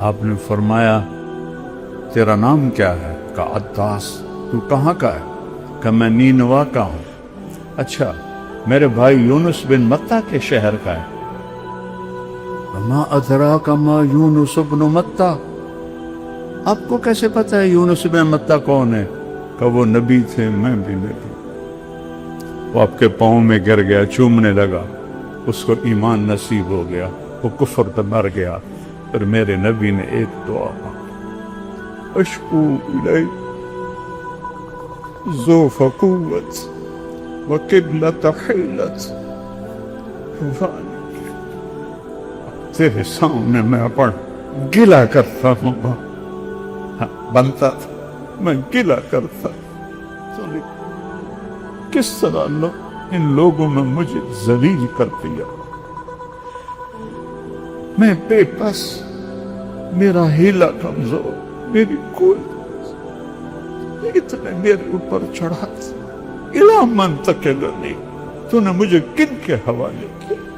آپ نے فرمایا تیرا نام کیا ہے؟ کہا عطاس۔ تو کہاں کا ہے؟ کہا میں نینوا کا ہوں۔ اچھا میرے بھائی یونس بن متہ کے شہر کا ہے؟ وما ادراک ما یونس بن متہ، آپ کو کیسے پتا ہے یونس بن متہ کون ہے؟ کہ وہ نبی تھے، میں بھی نبی۔ وہ آپ کے پاؤں میں گر گیا، چومنے لگا، اس کو ایمان نصیب ہو گیا، وہ کفر پہ مر گیا۔ پھر میرے نبی نے ایک دعا مانگی، اشکو الیک ضعف قوت وقلت حیلت، تیرے سامنے میں اپن گلا کرتا ہوں، بنتا تھا میں گلا کرتا، کس طرح ان لوگوں میں مجھے ذلیل کر دیا، میں بے بس، میرا ہیلا کمزور، میری کوئی اتنے میرے اوپر چڑھا، الا من تکلنی، تو نے مجھے کن کے حوالے کیا؟